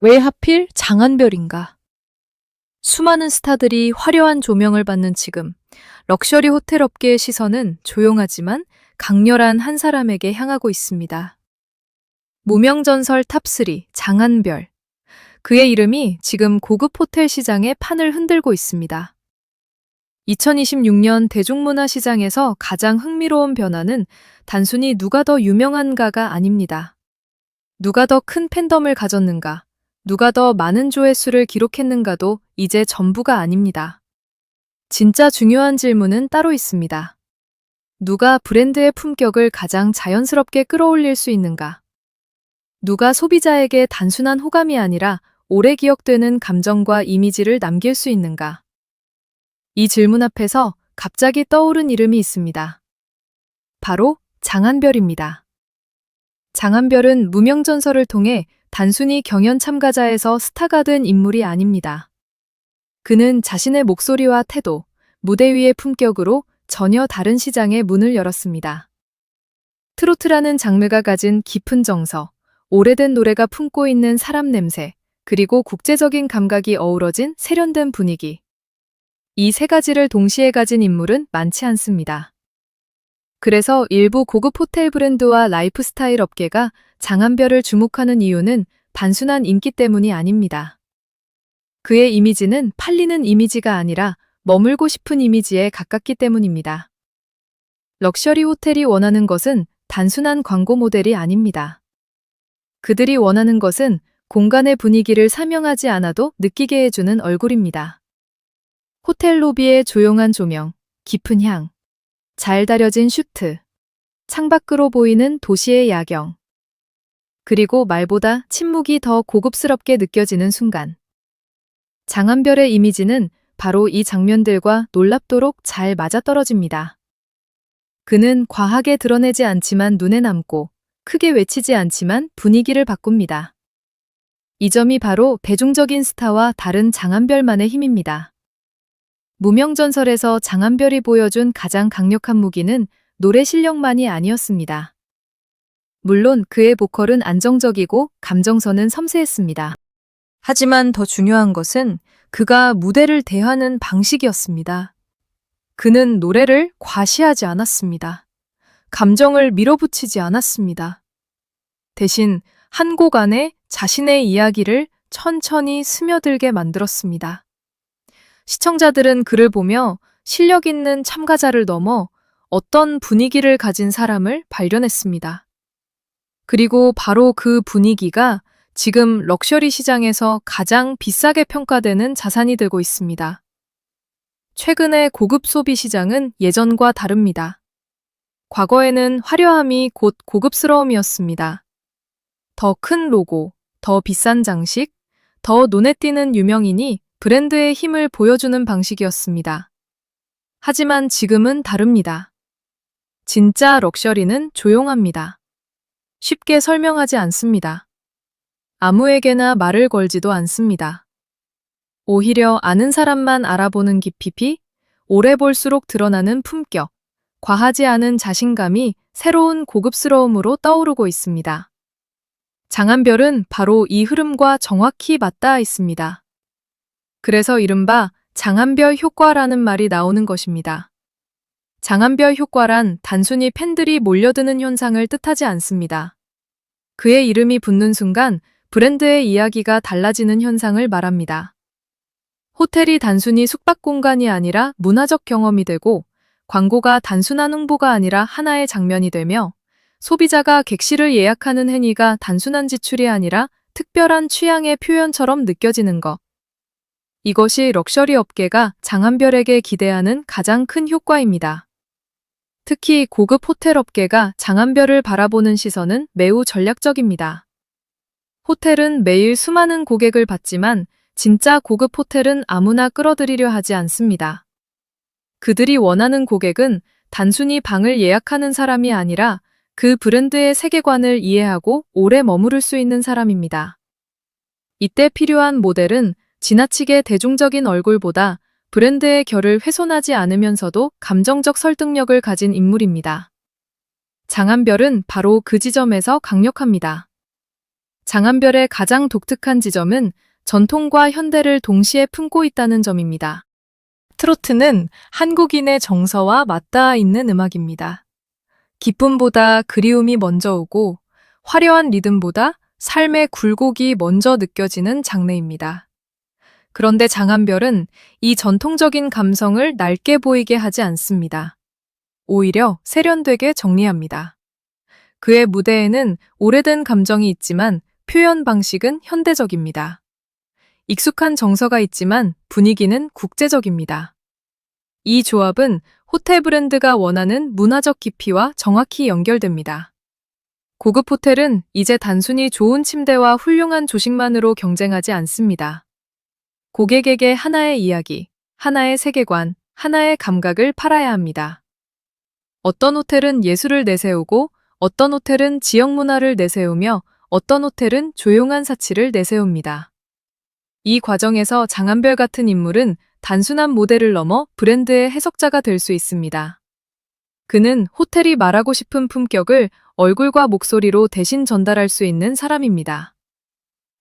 왜 하필 장안별인가? 수많은 스타들이 화려한 조명을 받는 지금, 럭셔리 호텔 업계의 시선은 조용하지만 강렬한 한 사람에게 향하고 있습니다. 무명전설 탑3 장안별. 그의 이름이 지금 고급 호텔 시장의 판을 흔들고 있습니다. 2026년 대중문화 시장에서 가장 흥미로운 변화는 단순히 누가 더 유명한가가 아닙니다. 누가 더 큰 팬덤을 가졌는가, 누가 더 많은 조회수를 기록했는가도 이제 전부가 아닙니다. 진짜 중요한 질문은 따로 있습니다. 누가 브랜드의 품격을 가장 자연스럽게 끌어올릴 수 있는가? 누가 소비자에게 단순한 호감이 아니라 오래 기억되는 감정과 이미지를 남길 수 있는가? 이 질문 앞에서 갑자기 떠오른 이름이 있습니다. 바로 장안별입니다. 장안별은 무명전설을 통해 단순히 경연 참가자에서 스타가 된 인물이 아닙니다. 그는 자신의 목소리와 태도, 무대 위의 품격으로 전혀 다른 시장의 문을 열었습니다. 트로트라는 장르가 가진 깊은 정서, 오래된 노래가 품고 있는 사람 냄새, 그리고 국제적인 감각이 어우러진 세련된 분위기. 이 세 가지를 동시에 가진 인물은 많지 않습니다. 그래서 일부 고급 호텔 브랜드와 라이프스타일 업계가 장안별을 주목하는 이유는 단순한 인기 때문이 아닙니다. 그의 이미지는 팔리는 이미지가 아니라 머물고 싶은 이미지에 가깝기 때문입니다. 럭셔리 호텔이 원하는 것은 단순한 광고 모델이 아닙니다. 그들이 원하는 것은 공간의 분위기를 설명하지 않아도 느끼게 해주는 얼굴입니다. 호텔 로비의 조용한 조명, 깊은 향, 잘 다려진 슈트, 창밖으로 보이는 도시의 야경, 그리고 말보다 침묵이 더 고급스럽게 느껴지는 순간. 장안별의 이미지는 바로 이 장면들과 놀랍도록 잘 맞아떨어집니다. 그는 과하게 드러내지 않지만 눈에 남고, 크게 외치지 않지만 분위기를 바꿉니다. 이 점이 바로 대중적인 스타와 다른 장안별만의 힘입니다. 무명전설에서 장안별이 보여준 가장 강력한 무기는 노래 실력만이 아니었습니다. 물론 그의 보컬은 안정적이고 감정선은 섬세했습니다. 하지만 더 중요한 것은 그가 무대를 대하는 방식이었습니다. 그는 노래를 과시하지 않았습니다. 감정을 밀어붙이지 않았습니다. 대신 한 곡 안에 자신의 이야기를 천천히 스며들게 만들었습니다. 시청자들은 그를 보며 실력 있는 참가자를 넘어 어떤 분위기를 가진 사람을 발견했습니다. 그리고 바로 그 분위기가 지금 럭셔리 시장에서 가장 비싸게 평가되는 자산이 되고 있습니다. 최근의 고급 소비 시장은 예전과 다릅니다. 과거에는 화려함이 곧 고급스러움이었습니다. 더 큰 로고, 더 비싼 장식, 더 눈에 띄는 유명인이 브랜드의 힘을 보여주는 방식이었습니다. 하지만 지금은 다릅니다. 진짜 럭셔리는 조용합니다. 쉽게 설명하지 않습니다. 아무에게나 말을 걸지도 않습니다. 오히려 아는 사람만 알아보는 깊이, 오래 볼수록 드러나는 품격, 과하지 않은 자신감이 새로운 고급스러움으로 떠오르고 있습니다. 장안별은 바로 이 흐름과 정확히 맞닿아 있습니다. 그래서 이른바 장안별 효과라는 말이 나오는 것입니다. 장안별 효과란 단순히 팬들이 몰려드는 현상을 뜻하지 않습니다. 그의 이름이 붙는 순간 브랜드의 이야기가 달라지는 현상을 말합니다. 호텔이 단순히 숙박 공간이 아니라 문화적 경험이 되고, 광고가 단순한 홍보가 아니라 하나의 장면이 되며, 소비자가 객실을 예약하는 행위가 단순한 지출이 아니라 특별한 취향의 표현처럼 느껴지는 것. 이것이 럭셔리 업계가 장안별에게 기대하는 가장 큰 효과입니다. 특히 고급 호텔 업계가 장안별을 바라보는 시선은 매우 전략적입니다. 호텔은 매일 수많은 고객을 받지만 진짜 고급 호텔은 아무나 끌어들이려 하지 않습니다. 그들이 원하는 고객은 단순히 방을 예약하는 사람이 아니라 그 브랜드의 세계관을 이해하고 오래 머무를 수 있는 사람입니다. 이때 필요한 모델은 지나치게 대중적인 얼굴보다 브랜드의 결을 훼손하지 않으면서도 감정적 설득력을 가진 인물입니다. 장안별은 바로 그 지점에서 강력합니다. 장한별의 가장 독특한 지점은 전통과 현대를 동시에 품고 있다는 점입니다. 트로트는 한국인의 정서와 맞닿아 있는 음악입니다. 기쁨보다 그리움이 먼저 오고 화려한 리듬보다 삶의 굴곡이 먼저 느껴지는 장르입니다. 그런데 장한별은 이 전통적인 감성을 낡게 보이게 하지 않습니다. 오히려 세련되게 정리합니다. 그의 무대에는 오래된 감정이 있지만 표현 방식은 현대적입니다. 익숙한 정서가 있지만 분위기는 국제적입니다. 이 조합은 호텔 브랜드가 원하는 문화적 깊이와 정확히 연결됩니다. 고급 호텔은 이제 단순히 좋은 침대와 훌륭한 조식만으로 경쟁하지 않습니다. 고객에게 하나의 이야기, 하나의 세계관, 하나의 감각을 팔아야 합니다. 어떤 호텔은 예술을 내세우고 어떤 호텔은 지역 문화를 내세우며 어떤 호텔은 조용한 사치를 내세웁니다. 이 과정에서 장한별 같은 인물은 단순한 모델을 넘어 브랜드의 해석자가 될 수 있습니다. 그는 호텔이 말하고 싶은 품격을 얼굴과 목소리로 대신 전달할 수 있는 사람입니다.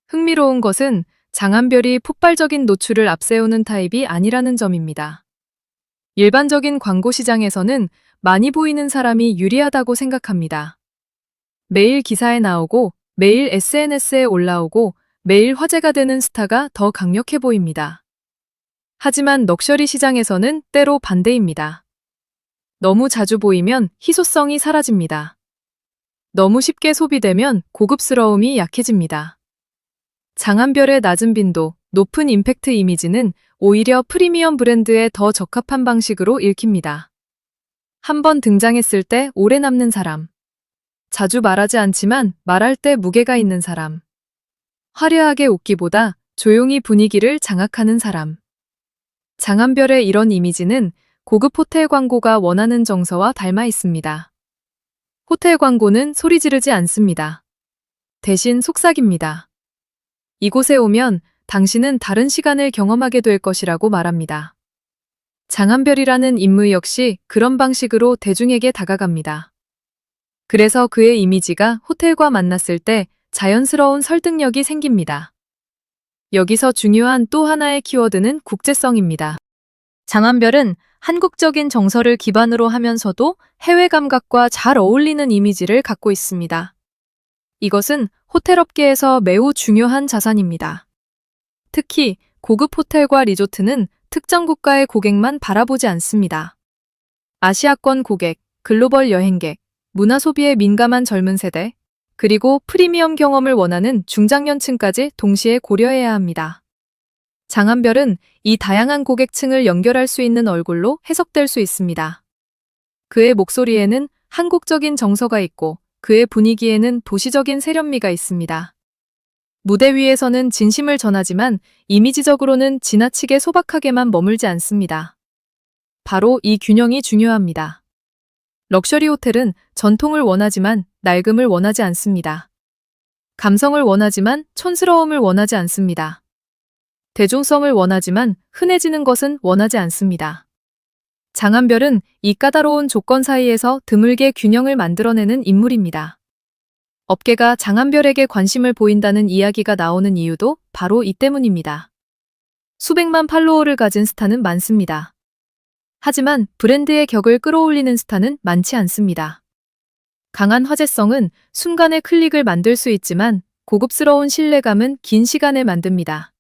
흥미로운 것은 장한별이 폭발적인 노출을 앞세우는 타입이 아니라는 점입니다. 일반적인 광고 시장에서는 많이 보이는 사람이 유리하다고 생각합니다. 매일 기사에 나오고 매일 SNS에 올라오고 매일 화제가 되는 스타가 더 강력해 보입니다. 하지만 럭셔리 시장에서는 때로 반대입니다. 너무 자주 보이면 희소성이 사라집니다. 너무 쉽게 소비되면 고급스러움이 약해집니다. 장한별의 낮은 빈도, 높은 임팩트 이미지는 오히려 프리미엄 브랜드에 더 적합한 방식으로 읽힙니다. 한 번 등장했을 때 오래 남는 사람. 자주 말하지 않지만 말할 때 무게가 있는 사람. 화려하게 웃기보다 조용히 분위기를 장악하는 사람. 장한별의 이런 이미지는 고급 호텔 광고가 원하는 정서와 닮아 있습니다. 호텔 광고는 소리 지르지 않습니다. 대신 속삭입니다. 이곳에 오면 당신은 다른 시간을 경험하게 될 것이라고 말합니다. 장한별이라는 인물 역시 그런 방식으로 대중에게 다가갑니다. 그래서 그의 이미지가 호텔과 만났을 때 자연스러운 설득력이 생깁니다. 여기서 중요한 또 하나의 키워드는 국제성입니다. 장한별은 한국적인 정서를 기반으로 하면서도 해외 감각과 잘 어울리는 이미지를 갖고 있습니다. 이것은 호텔 업계에서 매우 중요한 자산입니다. 특히 고급 호텔과 리조트는 특정 국가의 고객만 바라보지 않습니다. 아시아권 고객, 글로벌 여행객, 문화 소비에 민감한 젊은 세대, 그리고 프리미엄 경험을 원하는 중장년층까지 동시에 고려해야 합니다. 장한별은 이 다양한 고객층을 연결할 수 있는 얼굴로 해석될 수 있습니다. 그의 목소리에는 한국적인 정서가 있고 그의 분위기에는 도시적인 세련미가 있습니다. 무대 위에서는 진심을 전하지만 이미지적으로는 지나치게 소박하게만 머물지 않습니다. 바로 이 균형이 중요합니다. 럭셔리 호텔은 전통을 원하지만 낡음을 원하지 않습니다. 감성을 원하지만 촌스러움을 원하지 않습니다. 대중성을 원하지만 흔해지는 것은 원하지 않습니다. 장한별은 이 까다로운 조건 사이에서 드물게 균형을 만들어내는 인물입니다. 업계가 장한별에게 관심을 보인다는 이야기가 나오는 이유도 바로 이 때문입니다. 수백만 팔로워를 가진 스타는 많습니다. 하지만 브랜드의 격을 끌어올리는 스타는 많지 않습니다. 강한 화제성은 순간의 클릭을 만들 수 있지만 고급스러운 신뢰감은 긴 시간을 만듭니다.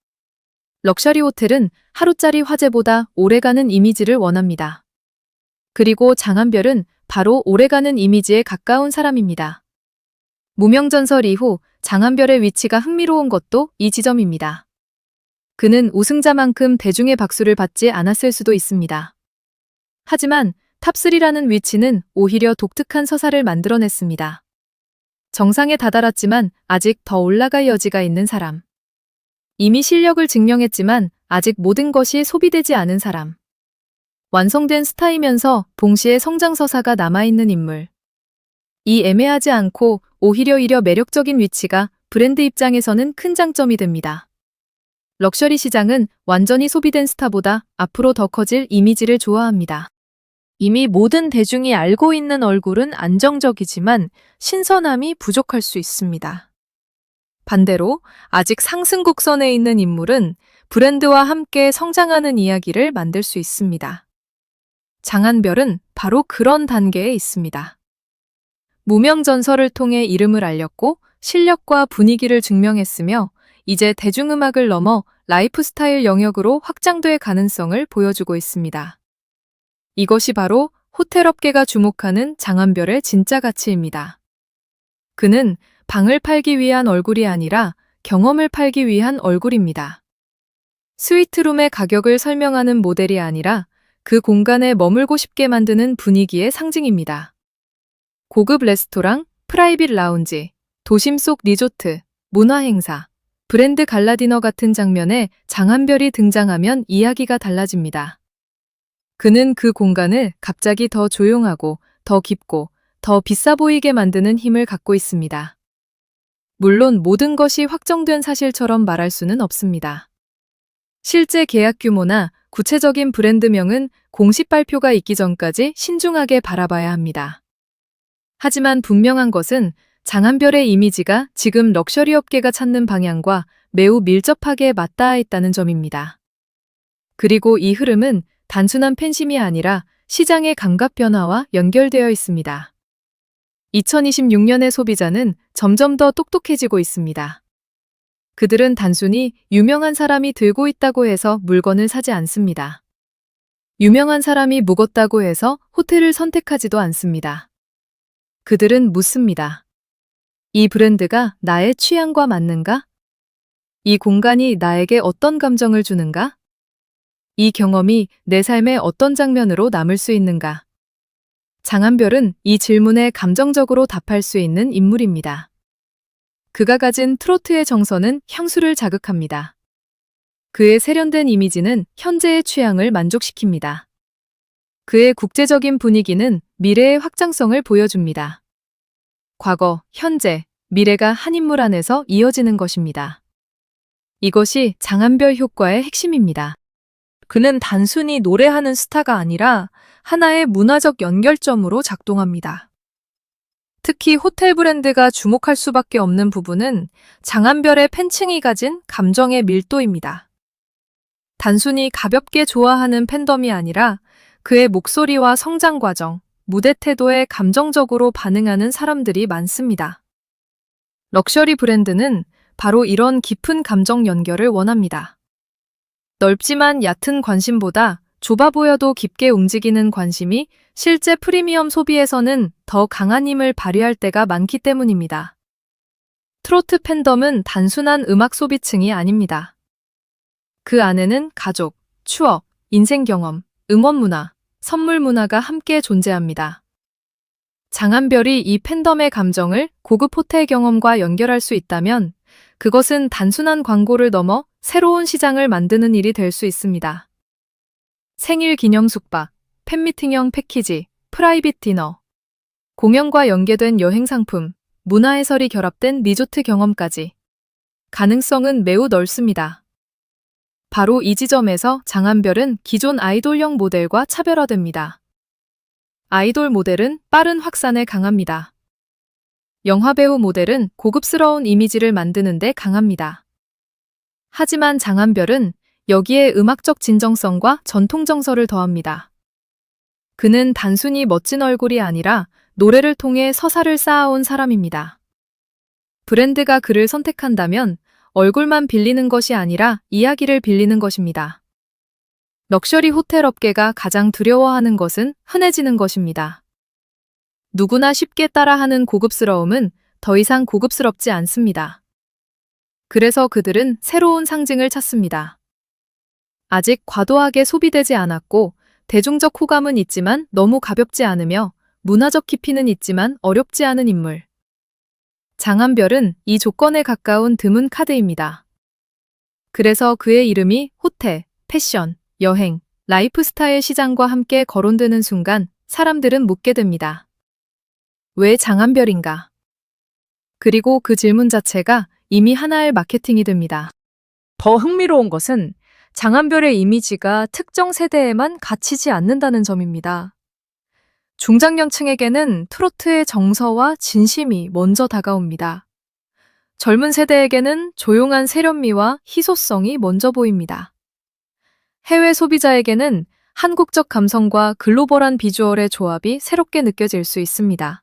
럭셔리 호텔은 하루짜리 화제보다 오래가는 이미지를 원합니다. 그리고 장한별은 바로 오래가는 이미지에 가까운 사람입니다. 무명전설 이후 장한별의 위치가 흥미로운 것도 이 지점입니다. 그는 우승자만큼 대중의 박수를 받지 않았을 수도 있습니다. 하지만 탑3라는 위치는 오히려 독특한 서사를 만들어냈습니다. 정상에 다다랐지만 아직 더 올라갈 여지가 있는 사람. 이미 실력을 증명했지만 아직 모든 것이 소비되지 않은 사람. 완성된 스타이면서 동시에 성장서사가 남아있는 인물. 이 애매하지 않고 오히려 매력적인 위치가 브랜드 입장에서는 큰 장점이 됩니다. 럭셔리 시장은 완전히 소비된 스타보다 앞으로 더 커질 이미지를 좋아합니다. 이미 모든 대중이 알고 있는 얼굴은 안정적이지만 신선함이 부족할 수 있습니다. 반대로 아직 상승 곡선에 있는 인물은 브랜드와 함께 성장하는 이야기를 만들 수 있습니다. 장한별은 바로 그런 단계에 있습니다. 무명 전설을 통해 이름을 알렸고 실력과 분위기를 증명했으며 이제 대중음악을 넘어 라이프스타일 영역으로 확장될 가능성을 보여주고 있습니다. 이것이 바로 호텔업계가 주목하는 장한별의 진짜 가치입니다. 그는 방을 팔기 위한 얼굴이 아니라 경험을 팔기 위한 얼굴입니다. 스위트룸의 가격을 설명하는 모델이 아니라 그 공간에 머물고 싶게 만드는 분위기의 상징입니다. 고급 레스토랑, 프라이빗 라운지, 도심 속 리조트, 문화행사, 브랜드 갈라디너 같은 장면에 장한별이 등장하면 이야기가 달라집니다. 그는 그 공간을 갑자기 더 조용하고 더 깊고 더 비싸 보이게 만드는 힘을 갖고 있습니다. 물론 모든 것이 확정된 사실처럼 말할 수는 없습니다. 실제 계약 규모나 구체적인 브랜드명은 공식 발표가 있기 전까지 신중하게 바라봐야 합니다. 하지만 분명한 것은 장한별의 이미지가 지금 럭셔리 업계가 찾는 방향과 매우 밀접하게 맞닿아 있다는 점입니다. 그리고 이 흐름은 단순한 팬심이 아니라 시장의 감각 변화와 연결되어 있습니다. 2026년의 소비자는 점점 더 똑똑해지고 있습니다. 그들은 단순히 유명한 사람이 들고 있다고 해서 물건을 사지 않습니다. 유명한 사람이 묵었다고 해서 호텔을 선택하지도 않습니다. 그들은 묻습니다. 이 브랜드가 나의 취향과 맞는가? 이 공간이 나에게 어떤 감정을 주는가? 이 경험이 내 삶의 어떤 장면으로 남을 수 있는가? 장한별은 이 질문에 감정적으로 답할 수 있는 인물입니다. 그가 가진 트로트의 정서는 향수를 자극합니다. 그의 세련된 이미지는 현재의 취향을 만족시킵니다. 그의 국제적인 분위기는 미래의 확장성을 보여줍니다. 과거, 현재, 미래가 한 인물 안에서 이어지는 것입니다. 이것이 장한별 효과의 핵심입니다. 그는 단순히 노래하는 스타가 아니라 하나의 문화적 연결점으로 작동합니다. 특히 호텔 브랜드가 주목할 수밖에 없는 부분은 장한별의 팬층이 가진 감정의 밀도입니다. 단순히 가볍게 좋아하는 팬덤이 아니라 그의 목소리와 성장 과정, 무대 태도에 감정적으로 반응하는 사람들이 많습니다. 럭셔리 브랜드는 바로 이런 깊은 감정 연결을 원합니다. 넓지만 얕은 관심보다 좁아 보여도 깊게 움직이는 관심이 실제 프리미엄 소비에서는 더 강한 힘을 발휘할 때가 많기 때문입니다. 트로트 팬덤은 단순한 음악 소비층이 아닙니다. 그 안에는 가족, 추억, 인생 경험, 응원 문화, 선물 문화가 함께 존재합니다. 장한별이 이 팬덤의 감정을 고급 호텔 경험과 연결할 수 있다면 그것은 단순한 광고를 넘어 새로운 시장을 만드는 일이 될 수 있습니다. 생일 기념 숙박, 팬미팅형 패키지, 프라이빗 디너, 공연과 연계된 여행 상품, 문화 해설이 결합된 리조트 경험까지 가능성은 매우 넓습니다. 바로 이 지점에서 장한별은 기존 아이돌형 모델과 차별화됩니다. 아이돌 모델은 빠른 확산에 강합니다. 영화배우 모델은 고급스러운 이미지를 만드는 데 강합니다. 하지만 장한별은 여기에 음악적 진정성과 전통 정서를 더합니다. 그는 단순히 멋진 얼굴이 아니라 노래를 통해 서사를 쌓아온 사람입니다. 브랜드가 그를 선택한다면 얼굴만 빌리는 것이 아니라 이야기를 빌리는 것입니다. 럭셔리 호텔 업계가 가장 두려워하는 것은 흔해지는 것입니다. 누구나 쉽게 따라하는 고급스러움은 더 이상 고급스럽지 않습니다. 그래서 그들은 새로운 상징을 찾습니다. 아직 과도하게 소비되지 않았고 대중적 호감은 있지만 너무 가볍지 않으며 문화적 깊이는 있지만 어렵지 않은 인물. 장한별은 이 조건에 가까운 드문 카드입니다. 그래서 그의 이름이 호텔, 패션, 여행, 라이프스타일 시장과 함께 거론되는 순간 사람들은 묻게 됩니다. 왜 장한별인가? 그리고 그 질문 자체가 이미 하나의 마케팅이 됩니다. 더 흥미로운 것은 장한별의 이미지가 특정 세대에만 갇히지 않는다는 점입니다. 중장년층에게는 트로트의 정서와 진심이 먼저 다가옵니다. 젊은 세대에게는 조용한 세련미와 희소성이 먼저 보입니다. 해외 소비자에게는 한국적 감성과 글로벌한 비주얼의 조합이 새롭게 느껴질 수 있습니다.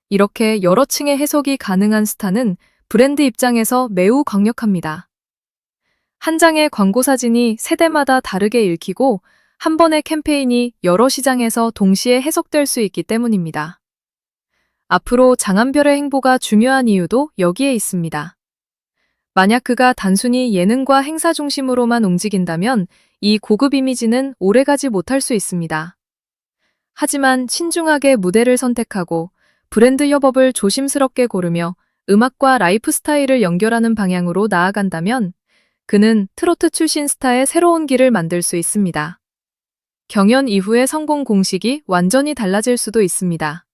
이렇게 여러 층의 해석이 가능한 스타는 브랜드 입장에서 매우 강력합니다. 한 장의 광고 사진이 세대마다 다르게 읽히고 한 번의 캠페인이 여러 시장에서 동시에 해석될 수 있기 때문입니다. 앞으로 장한별의 행보가 중요한 이유도 여기에 있습니다. 만약 그가 단순히 예능과 행사 중심으로만 움직인다면 이 고급 이미지는 오래가지 못할 수 있습니다. 하지만 신중하게 무대를 선택하고 브랜드 협업을 조심스럽게 고르며 음악과 라이프 스타일을 연결하는 방향으로 나아간다면 그는 트로트 출신 스타의 새로운 길을 만들 수 있습니다. 경연 이후의 성공 공식이 완전히 달라질 수도 있습니다.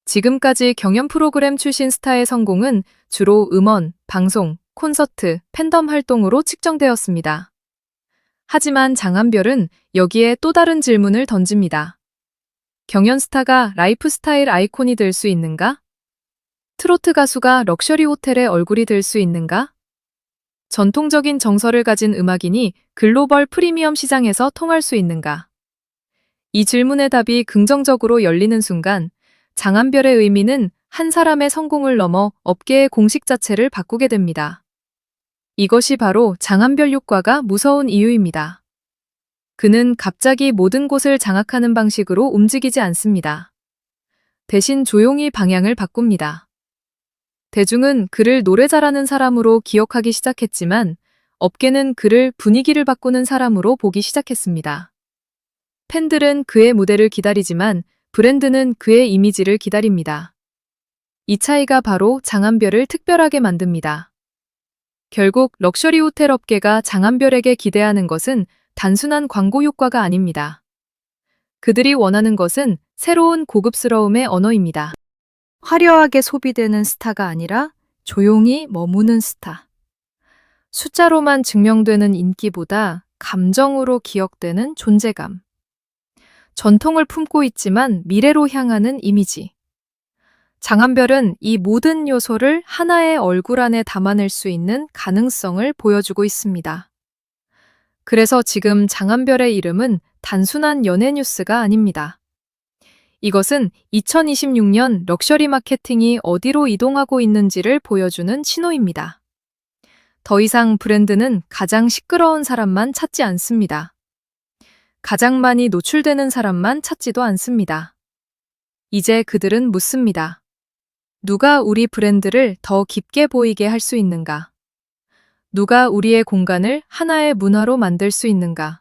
지금까지 경연 프로그램 출신 스타의 성공은 주로 음원, 방송, 콘서트, 팬덤 활동으로 측정되었습니다. 하지만 장한별은 여기에 또 다른 질문을 던집니다. 경연 스타가 라이프 스타일 아이콘이 될 수 있는가? 트로트 가수가 럭셔리 호텔의 얼굴이 될 수 있는가? 전통적인 정서를 가진 음악인이 글로벌 프리미엄 시장에서 통할 수 있는가? 이 질문의 답이 긍정적으로 열리는 순간 장한별의 의미는 한 사람의 성공을 넘어 업계의 공식 자체를 바꾸게 됩니다. 이것이 바로 장한별 효과가 무서운 이유입니다. 그는 갑자기 모든 곳을 장악하는 방식으로 움직이지 않습니다. 대신 조용히 방향을 바꿉니다. 대중은 그를 노래 잘하는 사람으로 기억하기 시작했지만 업계는 그를 분위기를 바꾸는 사람으로 보기 시작했습니다. 팬들은 그의 무대를 기다리지만 브랜드는 그의 이미지를 기다립니다. 이 차이가 바로 장한별을 특별하게 만듭니다. 결국 럭셔리 호텔 업계가 장한별에게 기대하는 것은 단순한 광고 효과가 아닙니다. 그들이 원하는 것은 새로운 고급스러움의 언어입니다. 화려하게 소비되는 스타가 아니라 조용히 머무는 스타. 숫자로만 증명되는 인기보다 감정으로 기억되는 존재감. 전통을 품고 있지만 미래로 향하는 이미지. 장한별은 이 모든 요소를 하나의 얼굴 안에 담아낼 수 있는 가능성을 보여주고 있습니다. 그래서 지금 장한별의 이름은 단순한 연예 뉴스가 아닙니다. 이것은 2026년 럭셔리 마케팅이 어디로 이동하고 있는지를 보여주는 신호입니다. 더 이상 브랜드는 가장 시끄러운 사람만 찾지 않습니다. 가장 많이 노출되는 사람만 찾지도 않습니다. 이제 그들은 묻습니다. 누가 우리 브랜드를 더 깊게 보이게 할 수 있는가? 누가 우리의 공간을 하나의 문화로 만들 수 있는가?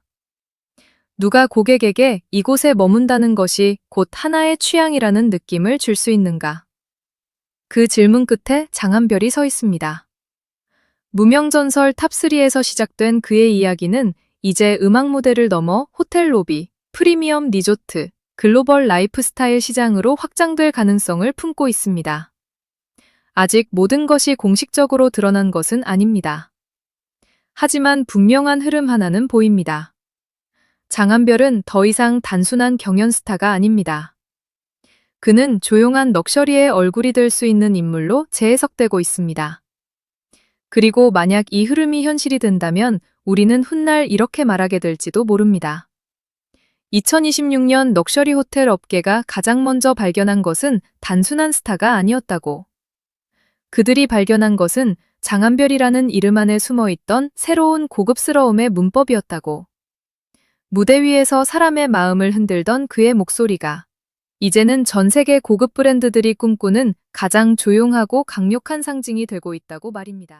누가 고객에게 이곳에 머문다는 것이 곧 하나의 취향이라는 느낌을 줄 수 있는가? 그 질문 끝에 장한별이 서 있습니다. 무명전설 탑3에서 시작된 그의 이야기는 이제 음악 무대를 넘어 호텔 로비, 프리미엄 리조트, 글로벌 라이프 스타일 시장으로 확장될 가능성을 품고 있습니다. 아직 모든 것이 공식적으로 드러난 것은 아닙니다. 하지만 분명한 흐름 하나는 보입니다. 장한별은 더 이상 단순한 경연 스타가 아닙니다. 그는 조용한 럭셔리의 얼굴이 될 수 있는 인물로 재해석되고 있습니다. 그리고 만약 이 흐름이 현실이 된다면 우리는 훗날 이렇게 말하게 될지도 모릅니다. 2026년 럭셔리 호텔 업계가 가장 먼저 발견한 것은 단순한 스타가 아니었다고. 그들이 발견한 것은 장한별이라는 이름 안에 숨어있던 새로운 고급스러움의 문법이었다고. 무대 위에서 사람의 마음을 흔들던 그의 목소리가 이제는 전 세계 고급 브랜드들이 꿈꾸는 가장 조용하고 강력한 상징이 되고 있다고 말입니다.